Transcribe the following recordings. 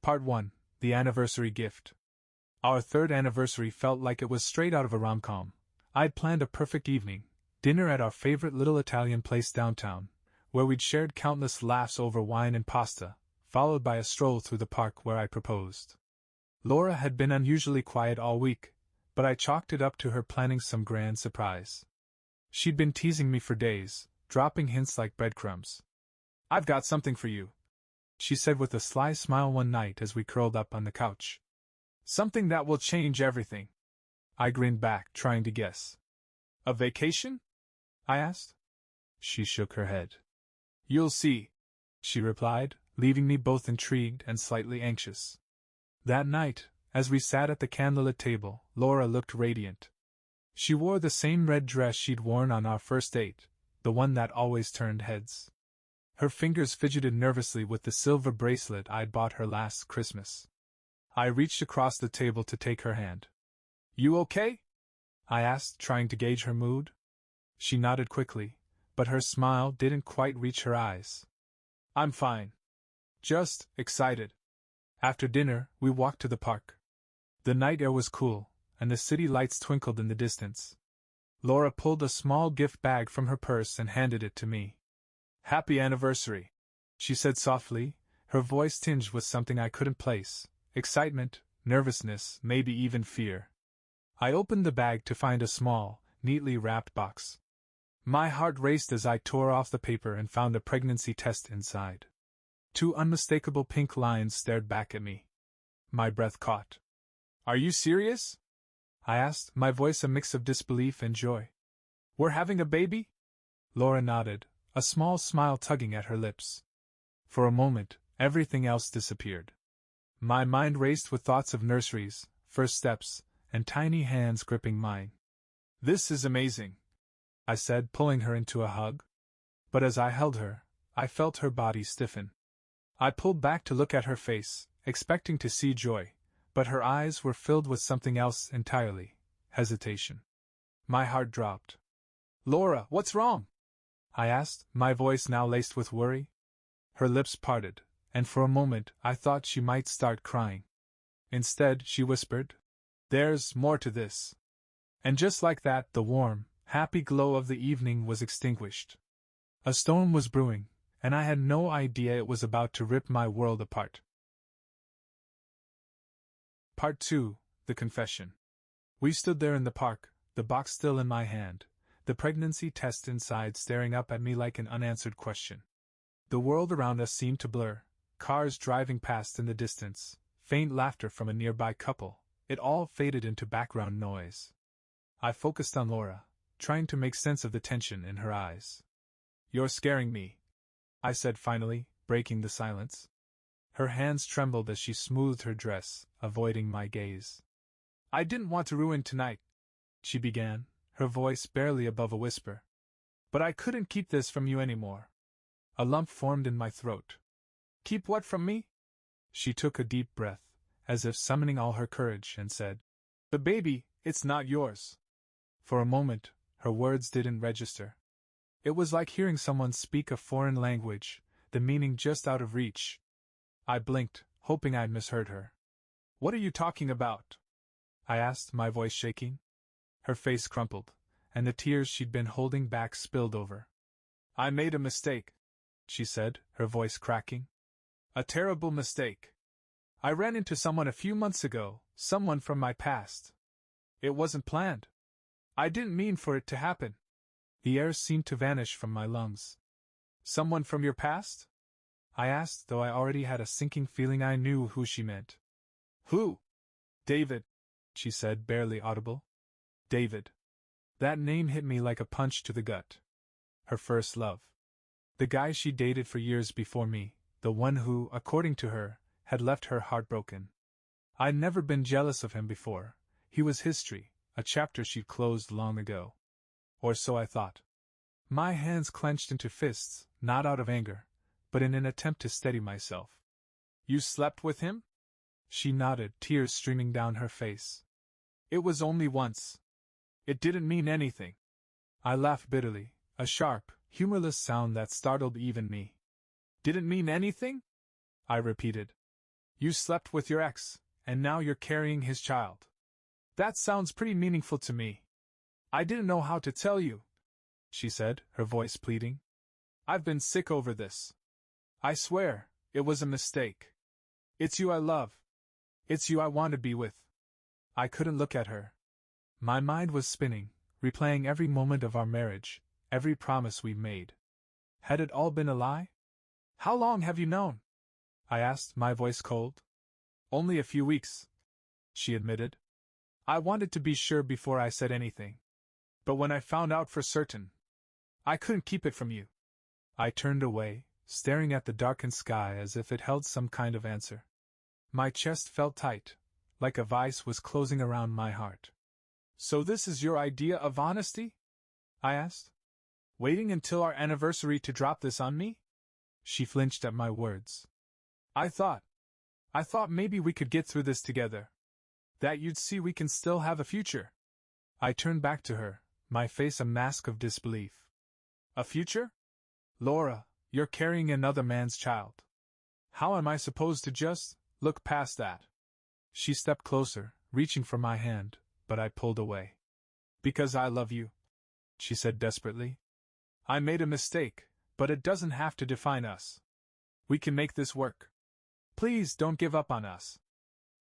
Part 1. The Anniversary Gift. Our third anniversary felt like it was straight out of a rom-com. I'd planned a perfect evening, dinner at our favorite little Italian place downtown, where we'd shared countless laughs over wine and pasta, followed by a stroll through the park where I proposed. Laura had been unusually quiet all week, but I chalked it up to her planning some grand surprise. She'd been teasing me for days, dropping hints like breadcrumbs. "I've got something for you," she said with a sly smile one night as we curled up on the couch. "Something that will change everything." I grinned back, trying to guess. "A vacation?" I asked. She shook her head. "You'll see," she replied, leaving me both intrigued and slightly anxious. That night, as we sat at the candlelit table, Laura looked radiant. She wore the same red dress she'd worn on our first date, the one that always turned heads. Her fingers fidgeted nervously with the silver bracelet I'd bought her last Christmas. I reached across the table to take her hand. "You okay?" I asked, trying to gauge her mood. She nodded quickly, but her smile didn't quite reach her eyes. "I'm fine. Just excited." After dinner, we walked to the park. The night air was cool, and the city lights twinkled in the distance. Laura pulled a small gift bag from her purse and handed it to me. "Happy anniversary," she said softly, her voice tinged with something I couldn't place: excitement, nervousness, maybe even fear. I opened the bag to find a small, neatly wrapped box. My heart raced as I tore off the paper and found a pregnancy test inside. 2 unmistakable pink lines stared back at me. My breath caught. "Are you serious?" I asked, my voice a mix of disbelief and joy. "We're having a baby?" Laura nodded, a small smile tugging at her lips. For a moment, everything else disappeared. My mind raced with thoughts of nurseries, first steps, and tiny hands gripping mine. "This is amazing," I said, pulling her into a hug. But as I held her, I felt her body stiffen. I pulled back to look at her face, expecting to see joy, but her eyes were filled with something else entirely: hesitation. My heart dropped. "Laura, what's wrong?" I asked, my voice now laced with worry. Her lips parted, and for a moment I thought she might start crying. Instead, she whispered, "There's more to this." And just like that, the warm, happy glow of the evening was extinguished. A storm was brewing, and I had no idea it was about to rip my world apart. Part 2. The Confession. We stood there in the park, the box still in my hand, the pregnancy test inside staring up at me like an unanswered question. The world around us seemed to blur, cars driving past in the distance, faint laughter from a nearby couple, it all faded into background noise. I focused on Laura, trying to make sense of the tension in her eyes. "You're scaring me," I said finally, breaking the silence. Her hands trembled as she smoothed her dress, avoiding my gaze. "I didn't want to ruin tonight," she began, her voice barely above a whisper. "But I couldn't keep this from you anymore." A lump formed in my throat. "Keep what from me?" She took a deep breath, as if summoning all her courage, and said, "The baby, it's not yours." For a moment, her words didn't register. It was like hearing someone speak a foreign language, the meaning just out of reach. I blinked, hoping I'd misheard her. "What are you talking about?" I asked, my voice shaking. Her face crumpled, and the tears she'd been holding back spilled over. "I made a mistake," she said, her voice cracking. "A terrible mistake. I ran into someone a few months ago, someone from my past. It wasn't planned. I didn't mean for it to happen." The air seemed to vanish from my lungs. "Someone from your past?" I asked, though I already had a sinking feeling I knew who she meant. "Who?" "David," she said, barely audible. David. That name hit me like a punch to the gut. Her first love. The guy she dated for years before me, the one who, according to her, had left her heartbroken. I'd never been jealous of him before. He was history, a chapter she'd closed long ago. Or so I thought. My hands clenched into fists, not out of anger, but in an attempt to steady myself. "You slept with him?" She nodded, tears streaming down her face. "It was only once. It didn't mean anything." I laughed bitterly, a sharp, humorless sound that startled even me. "Didn't mean anything?" I repeated. You slept with your ex, and now you're carrying his child. That sounds pretty meaningful to me. I didn't know how to tell you, she said, her voice pleading. I've been sick over this. I swear, it was a mistake. It's you I love. It's you I want to be with. I couldn't look at her. My mind was spinning, replaying every moment of our marriage, every promise we made. Had it all been a lie? How long have you known? I asked, my voice cold. Only a few weeks, she admitted. I wanted to be sure before I said anything. But when I found out for certain, I couldn't keep it from you. I turned away, staring at the darkened sky as if it held some kind of answer. My chest felt tight, like a vice was closing around my heart. So this is your idea of honesty? I asked. Waiting until our anniversary to drop this on me? She flinched at my words. I thought maybe we could get through this together. That you'd see we can still have a future. I turned back to her, my face a mask of disbelief. A future? Laura, you're carrying another man's child. How am I supposed to just look past that? She stepped closer, reaching for my hand, but I pulled away. Because I love you, she said desperately. I made a mistake, but it doesn't have to define us. We can make this work. Please don't give up on us.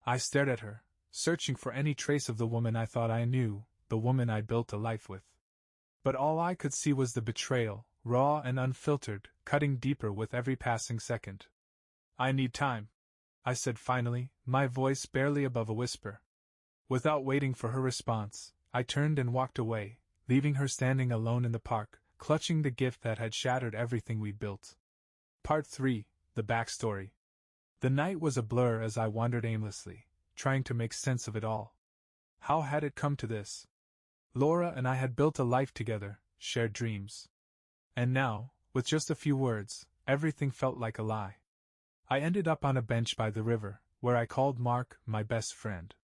I stared at her, searching for any trace of the woman I thought I knew, the woman I'd built a life with. But all I could see was the betrayal, raw and unfiltered, cutting deeper with every passing second. I need time, I said finally, my voice barely above a whisper. Without waiting for her response, I turned and walked away, leaving her standing alone in the park, clutching the gift that had shattered everything we'd built. Part 3, the backstory. The night was a blur as I wandered aimlessly, trying to make sense of it all. How had it come to this? Laura and I had built a life together, shared dreams. And now, with just a few words, everything felt like a lie. I ended up on a bench by the river, where I called Mark my best friend.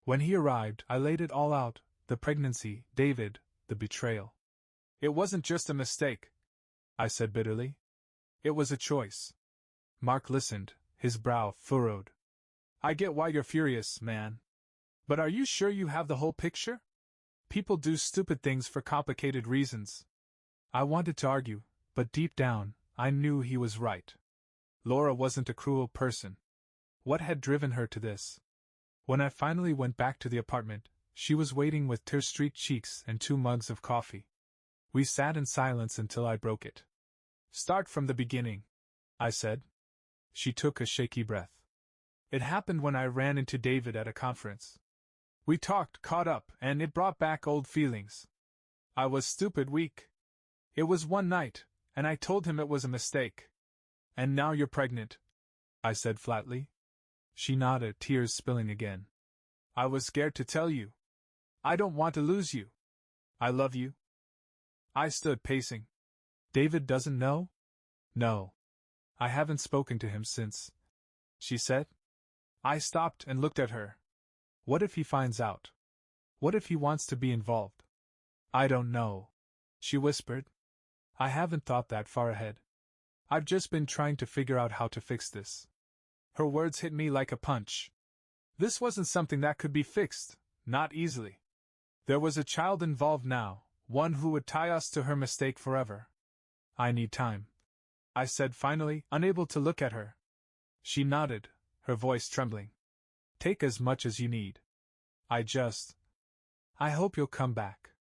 When he arrived, I laid it all out, the pregnancy, David, the betrayal. It wasn't just a mistake, I said bitterly. It was a choice. Mark listened, his brow furrowed. I get why you're furious, man. But are you sure you have the whole picture? People do stupid things for complicated reasons. I wanted to argue, but deep down, I knew he was right. Laura wasn't a cruel person. What had driven her to this? When I finally went back to the apartment, she was waiting with tear-streaked cheeks and 2 mugs of coffee. We sat in silence until I broke it. Start from the beginning, I said. She took a shaky breath. It happened when I ran into David at a conference. We talked, caught up, and it brought back old feelings. I was stupid weak. It was one night, and I told him it was a mistake. And now you're pregnant, I said flatly. She nodded, tears spilling again. I was scared to tell you. I don't want to lose you. I love you. I stood pacing. David doesn't know? No. I haven't spoken to him since, she said. I stopped and looked at her. What if he finds out? What if he wants to be involved? I don't know, she whispered. I haven't thought that far ahead. I've just been trying to figure out how to fix this. Her words hit me like a punch. This wasn't something that could be fixed, not easily. There was a child involved now, one who would tie us to her mistake forever. I need time, I said finally, unable to look at her. She nodded, her voice trembling. Take as much as you need. I hope you'll come back.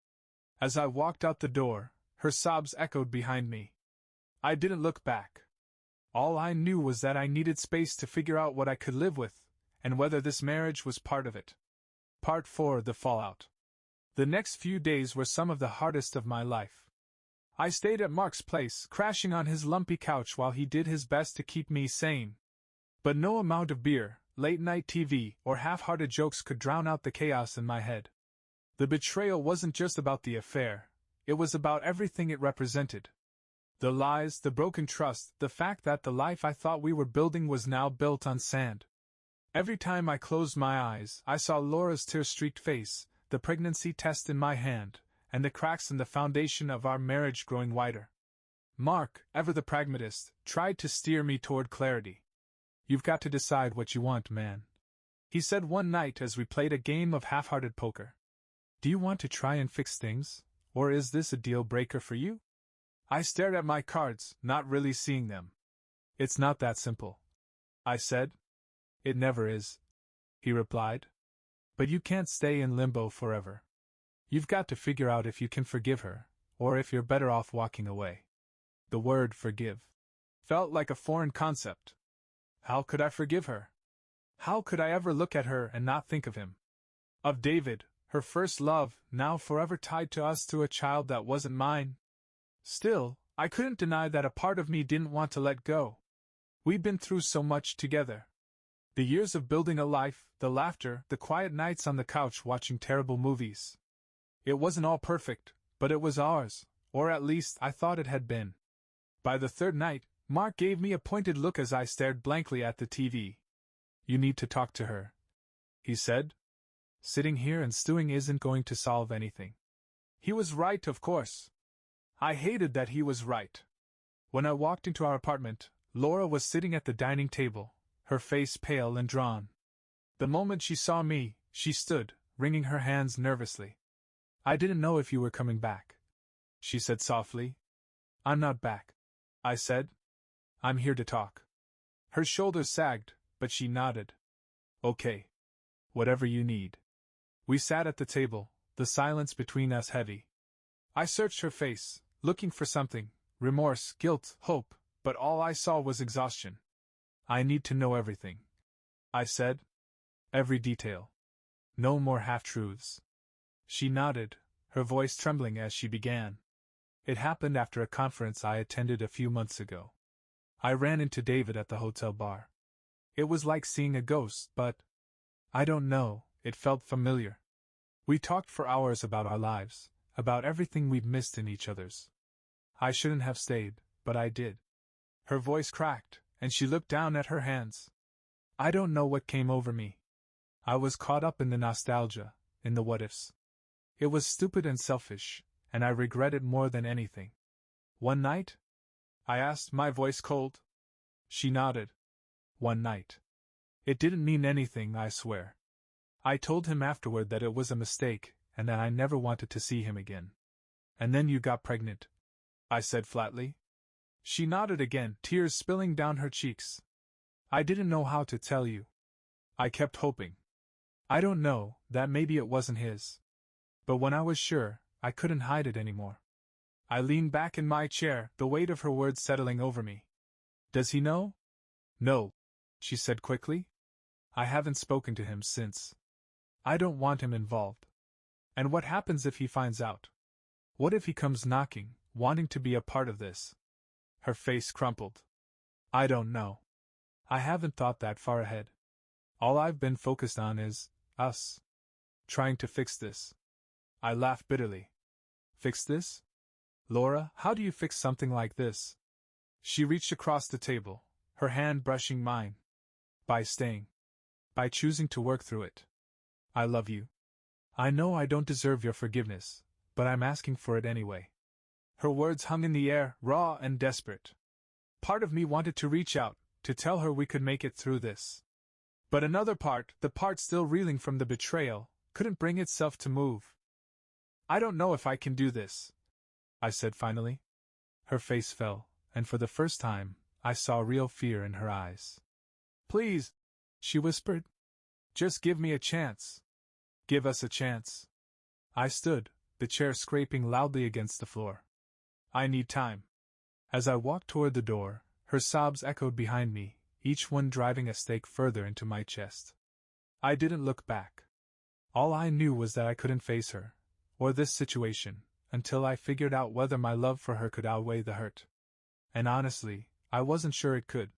As I walked out the door, her sobs echoed behind me. I didn't look back. All I knew was that I needed space to figure out what I could live with, and whether this marriage was part of it. Part 4, the fallout. The next few days were some of the hardest of my life. I stayed at Mark's place, crashing on his lumpy couch while he did his best to keep me sane. But no amount of beer, late-night TV, or half-hearted jokes could drown out the chaos in my head. The betrayal wasn't just about the affair, it was about everything it represented. The lies, the broken trust, the fact that the life I thought we were building was now built on sand. Every time I closed my eyes, I saw Laura's tear-streaked face, the pregnancy test in my hand, and the cracks in the foundation of our marriage growing wider. Mark, ever the pragmatist, tried to steer me toward clarity. You've got to decide what you want, man, he said one night as we played a game of half-hearted poker. Do you want to try and fix things, or is this a deal breaker for you? I stared at my cards, not really seeing them. It's not that simple, I said. It never is, he replied. But you can't stay in limbo forever. You've got to figure out if you can forgive her, or if you're better off walking away. The word forgive felt like a foreign concept. How could I forgive her? How could I ever look at her and not think of him? Of David, her first love, now forever tied to us through a child that wasn't mine? Still, I couldn't deny that a part of me didn't want to let go. We'd been through so much together. The years of building a life, the laughter, the quiet nights on the couch watching terrible movies. It wasn't all perfect, but it was ours, or at least I thought it had been. By the third night, Mark gave me a pointed look as I stared blankly at the TV. You need to talk to her, he said. Sitting here and stewing isn't going to solve anything. He was right, of course. I hated that he was right. When I walked into our apartment, Laura was sitting at the dining table, her face pale and drawn. The moment she saw me, she stood, wringing her hands nervously. I didn't know if you were coming back, she said softly. I'm not back, I said. I'm here to talk. Her shoulders sagged, but she nodded. Okay. Whatever you need. We sat at the table, the silence between us heavy. I searched her face, looking for something, remorse, guilt, hope, but all I saw was exhaustion. I need to know everything, I said. Every detail. No more half-truths. She nodded, her voice trembling as she began. It happened after a conference I attended a few months ago. I ran into David at the hotel bar. It was like seeing a ghost, but I don't know, it felt familiar. We talked for hours about our lives, about everything we'd missed in each other's. I shouldn't have stayed, but I did. Her voice cracked, and she looked down at her hands. I don't know what came over me. I was caught up in the nostalgia, in the what-ifs. It was stupid and selfish, and I regret it more than anything. One night? I asked, my voice cold. She nodded. One night. It didn't mean anything, I swear. I told him afterward that it was a mistake, and that I never wanted to see him again. And then you got pregnant, I said flatly. She nodded again, tears spilling down her cheeks. I didn't know how to tell you. I kept hoping. I don't know, that maybe it wasn't his. But when I was sure, I couldn't hide it anymore. I leaned back in my chair, the weight of her words settling over me. Does he know? No, she said quickly. I haven't spoken to him since. I don't want him involved. And what happens if he finds out? What if he comes knocking, wanting to be a part of this? Her face crumpled. I don't know. I haven't thought that far ahead. All I've been focused on is us. Trying to fix this. I laughed bitterly. Fix this? Laura, how do you fix something like this? She reached across the table, her hand brushing mine. By staying. By choosing to work through it. I love you. I know I don't deserve your forgiveness, but I'm asking for it anyway. Her words hung in the air, raw and desperate. Part of me wanted to reach out, to tell her we could make it through this. But another part, the part still reeling from the betrayal, couldn't bring itself to move. I don't know if I can do this, I said finally. Her face fell, and for the first time, I saw real fear in her eyes. Please, she whispered. Just give me a chance. Give us a chance. I stood, the chair scraping loudly against the floor. I need time. As I walked toward the door, her sobs echoed behind me, each one driving a stake further into my chest. I didn't look back. All I knew was that I couldn't face her, or this situation, until I figured out whether my love for her could outweigh the hurt. And honestly, I wasn't sure it could.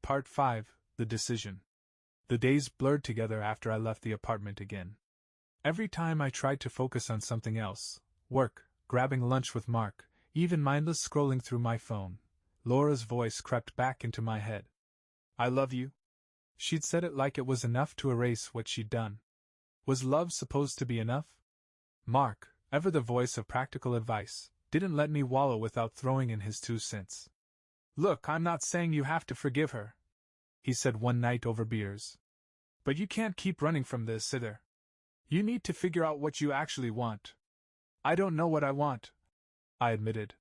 Part 5, The Decision. The days blurred together after I left the apartment again. Every time I tried to focus on something else, work, grabbing lunch with Mark, even mindless scrolling through my phone, Laura's voice crept back into my head. I love you. She'd said it like it was enough to erase what she'd done. Was love supposed to be enough? Mark, ever the voice of practical advice, didn't let me wallow without throwing in his 2 cents. Look, I'm not saying you have to forgive her, he said one night over beers. But you can't keep running from this either. You need to figure out what you actually want. I don't know what I want, I admitted.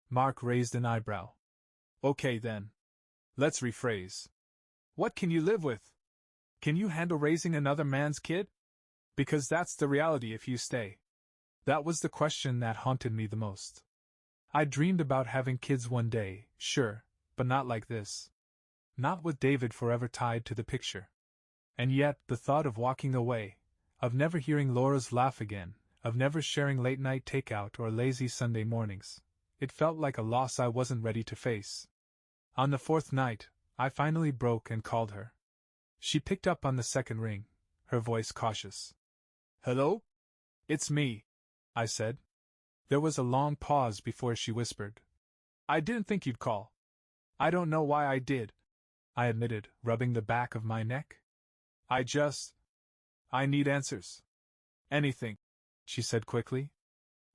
Mark raised an eyebrow. Okay then. Let's rephrase. What can you live with? Can you handle raising another man's kid? Because that's the reality if you stay. That was the question that haunted me the most. I dreamed about having kids one day, sure, but not like this. Not with David forever tied to the picture. And yet, the thought of walking away, of never hearing Laura's laugh again, of never sharing late-night takeout or lazy Sunday mornings, it felt like a loss I wasn't ready to face. On the fourth night, I finally broke and called her. She picked up on the second ring, her voice cautious. Hello? It's me, I said. There was a long pause before she whispered. I didn't think you'd call. I don't know why I did, I admitted, rubbing the back of my neck. I need answers. Anything, she said quickly.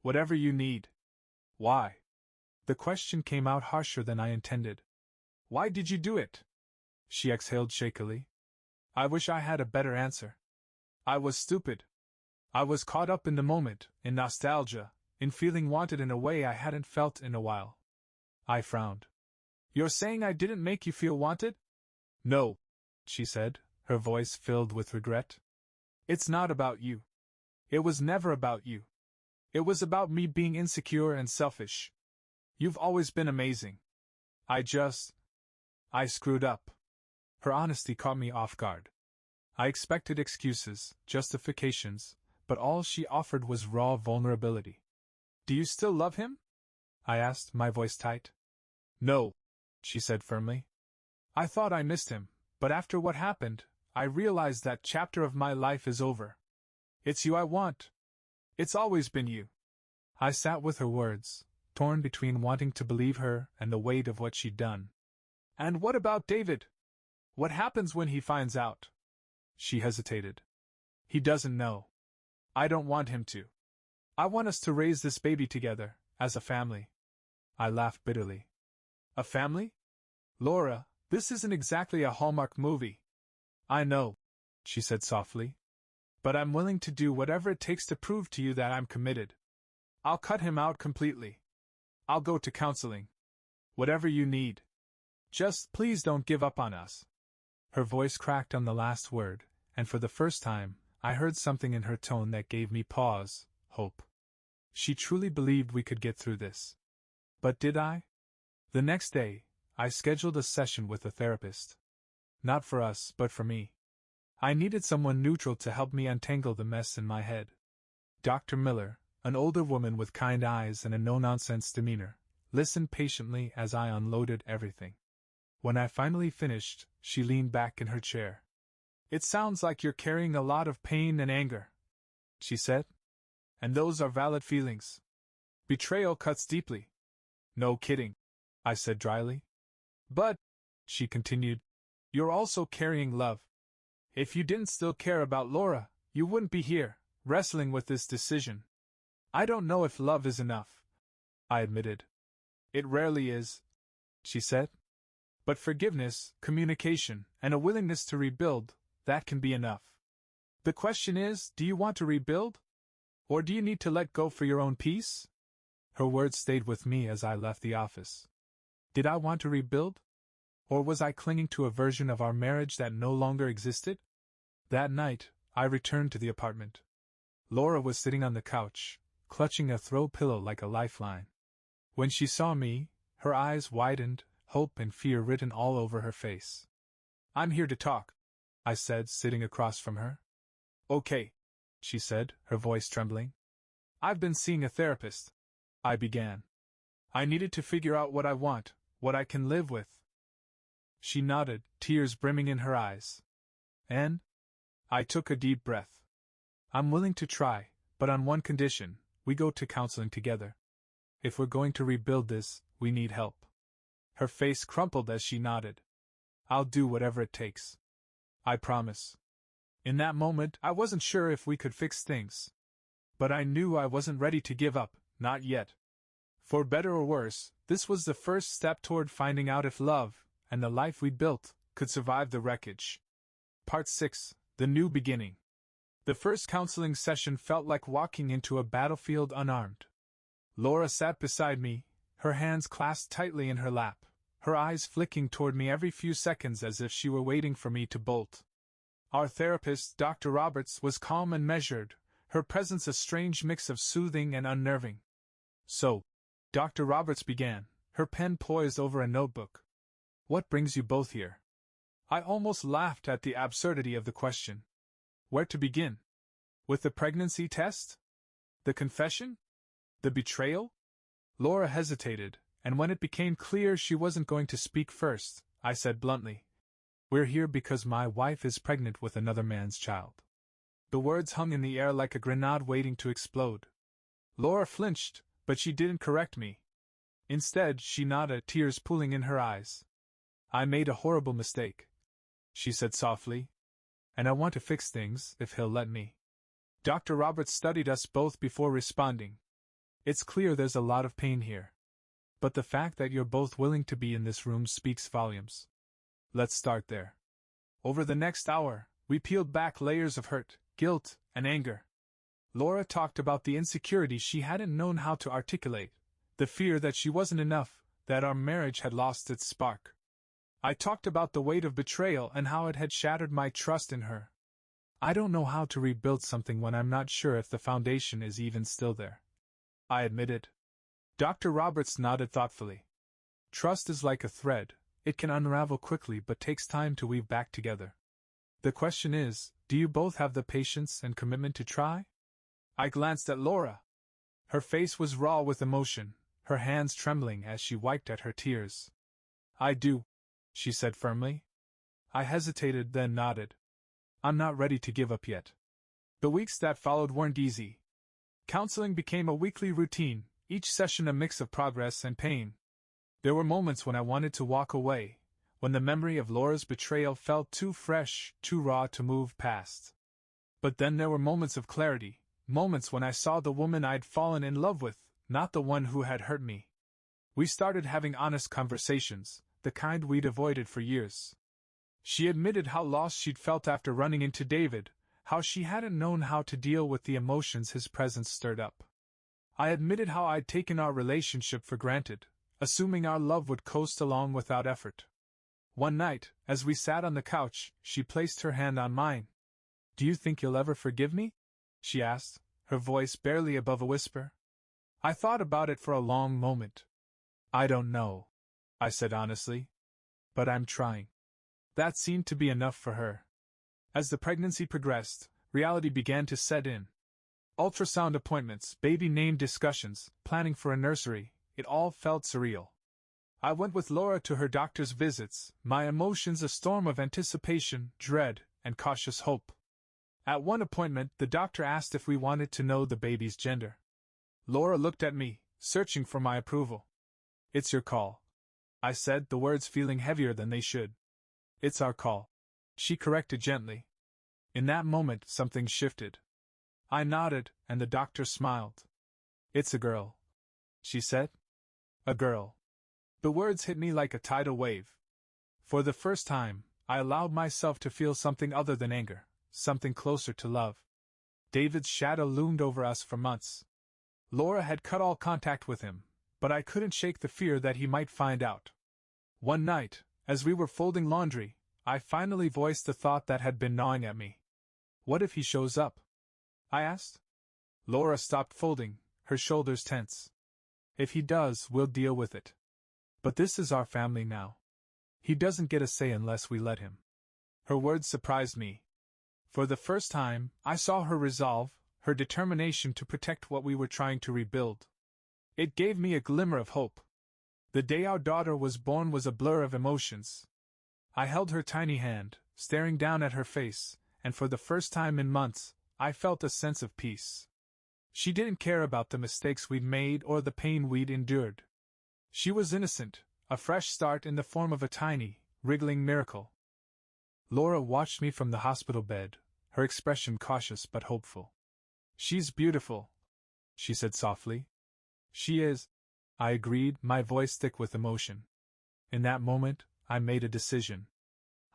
Whatever you need. Why? The question came out harsher than I intended. Why did you do it? She exhaled shakily. I wish I had a better answer. I was stupid. I was caught up in the moment, in nostalgia, in feeling wanted in a way I hadn't felt in a while. I frowned. You're saying I didn't make you feel wanted? No, she said, her voice filled with regret. It's not about you. It was never about you. It was about me being insecure and selfish. You've always been amazing. I screwed up. Her honesty caught me off guard. I expected excuses, justifications, but all she offered was raw vulnerability. Do you still love him? I asked, my voice tight. No, she said firmly. I thought I missed him, but after what happened, I realized that chapter of my life is over. It's you I want. It's always been you. I sat with her words, torn between wanting to believe her and the weight of what she'd done. And what about David? What happens when he finds out? She hesitated. He doesn't know. I don't want him to. I want us to raise this baby together, as a family. I laughed bitterly. A family? Laura, this isn't exactly a Hallmark movie. I know, she said softly. But I'm willing to do whatever it takes to prove to you that I'm committed. I'll cut him out completely. I'll go to counseling. Whatever you need. Just please don't give up on us. Her voice cracked on the last word, and for the first time, I heard something in her tone that gave me pause, hope. She truly believed we could get through this. But did I? The next day, I scheduled a session with a therapist. Not for us, but for me. I needed someone neutral to help me untangle the mess in my head. Dr. Miller, an older woman with kind eyes and a no-nonsense demeanor, listened patiently as I unloaded everything. When I finally finished, she leaned back in her chair. It sounds like you're carrying a lot of pain and anger, she said. And those are valid feelings. Betrayal cuts deeply. No kidding, I said dryly. But, she continued, you're also carrying love. If you didn't still care about Laura, you wouldn't be here, wrestling with this decision. I don't know if love is enough, I admitted. It rarely is, she said. But forgiveness, communication, and a willingness to rebuild, that can be enough. The question is, do you want to rebuild? Or do you need to let go for your own peace? Her words stayed with me as I left the office. Did I want to rebuild? Or was I clinging to a version of our marriage that no longer existed? That night, I returned to the apartment. Laura was sitting on the couch, clutching a throw pillow like a lifeline. When she saw me, her eyes widened, hope and fear written all over her face. I'm here to talk, I said, sitting across from her. Okay, she said, her voice trembling. I've been seeing a therapist, I began. I needed to figure out what I want, what I can live with. She nodded, tears brimming in her eyes. And? I took a deep breath. I'm willing to try, but on one condition: we go to counseling together. If we're going to rebuild this, we need help. Her face crumpled as she nodded. I'll do whatever it takes. I promise. In that moment, I wasn't sure if we could fix things. But I knew I wasn't ready to give up, not yet. For better or worse, this was the first step toward finding out if love, and the life we'd built, could survive the wreckage. Part 6. The New Beginning. The first counseling session felt like walking into a battlefield unarmed. Laura sat beside me, her hands clasped tightly in her lap, her eyes flicking toward me every few seconds as if she were waiting for me to bolt. Our therapist, Dr. Roberts, was calm and measured, her presence a strange mix of soothing and unnerving. "So," Dr. Roberts began, her pen poised over a notebook, "what brings you both here?" I almost laughed at the absurdity of the question. Where to begin? With the pregnancy test? The confession? The betrayal? Laura hesitated, and when it became clear she wasn't going to speak first, I said bluntly, "We're here because my wife is pregnant with another man's child." The words hung in the air like a grenade waiting to explode. Laura flinched, but she didn't correct me. Instead, she nodded, tears pooling in her eyes. "I made a horrible mistake," she said softly, "and I want to fix things, if he'll let me." Dr. Roberts studied us both before responding. "It's clear there's a lot of pain here. But the fact that you're both willing to be in this room speaks volumes. Let's start there." Over the next hour, we peeled back layers of hurt, guilt, and anger. Laura talked about the insecurity she hadn't known how to articulate, the fear that she wasn't enough, that our marriage had lost its spark. I talked about the weight of betrayal and how it had shattered my trust in her. I don't know how to rebuild something when I'm not sure if the foundation is even still there, I admitted. Dr. Roberts nodded thoughtfully. Trust is like a thread, it can unravel quickly but takes time to weave back together. The question is, do you both have the patience and commitment to try? I glanced at Laura. Her face was raw with emotion, her hands trembling as she wiped at her tears. "I do," she said firmly. I hesitated, then nodded. "I'm not ready to give up yet." The weeks that followed weren't easy. Counseling became a weekly routine, each session a mix of progress and pain. There were moments when I wanted to walk away, when the memory of Laura's betrayal felt too fresh, too raw to move past. But then there were moments of clarity, moments when I saw the woman I'd fallen in love with, not the one who had hurt me. We started having honest conversations, the kind we'd avoided for years. She admitted how lost she'd felt after running into David, how she hadn't known how to deal with the emotions his presence stirred up. I admitted how I'd taken our relationship for granted, assuming our love would coast along without effort. One night, as we sat on the couch, she placed her hand on mine. "Do you think you'll ever forgive me?" she asked, her voice barely above a whisper. I thought about it for a long moment. "I don't know," I said honestly. "But I'm trying." That seemed to be enough for her. As the pregnancy progressed, reality began to set in. Ultrasound appointments, baby name discussions, planning for a nursery, it all felt surreal. I went with Laura to her doctor's visits, my emotions a storm of anticipation, dread, and cautious hope. At one appointment, the doctor asked if we wanted to know the baby's gender. Laura looked at me, searching for my approval. "It's your call," I said, the words feeling heavier than they should. "It's our call," she corrected gently. In that moment, something shifted. I nodded, and the doctor smiled. "It's a girl," she said. "A girl." The words hit me like a tidal wave. For the first time, I allowed myself to feel something other than anger, something closer to love. David's shadow loomed over us for months. Laura had cut all contact with him, but I couldn't shake the fear that he might find out. One night, as we were folding laundry, I finally voiced the thought that had been gnawing at me. "What if he shows up?" I asked. Laura stopped folding, her shoulders tense. "If he does, we'll deal with it. But this is our family now. He doesn't get a say unless we let him." Her words surprised me. For the first time, I saw her resolve, her determination to protect what we were trying to rebuild. It gave me a glimmer of hope. The day our daughter was born was a blur of emotions. I held her tiny hand, staring down at her face, and for the first time in months, I felt a sense of peace. She didn't care about the mistakes we'd made or the pain we'd endured. She was innocent, a fresh start in the form of a tiny, wriggling miracle. Laura watched me from the hospital bed, her expression cautious but hopeful. "She's beautiful," she said softly. "She is," I agreed, my voice thick with emotion. In that moment, I made a decision.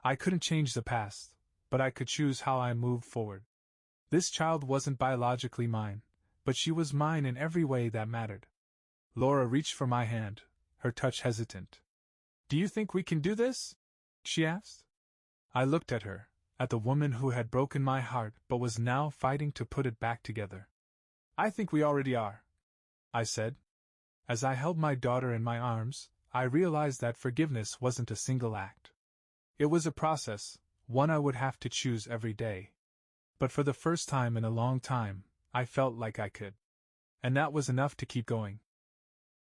I couldn't change the past, but I could choose how I moved forward. This child wasn't biologically mine, but she was mine in every way that mattered. Laura reached for my hand, her touch hesitant. "Do you think we can do this?" she asked. I looked at her, at the woman who had broken my heart but was now fighting to put it back together. "I think we already are," I said. As I held my daughter in my arms, I realized that forgiveness wasn't a single act. It was a process, one I would have to choose every day. But for the first time in a long time, I felt like I could. And that was enough to keep going.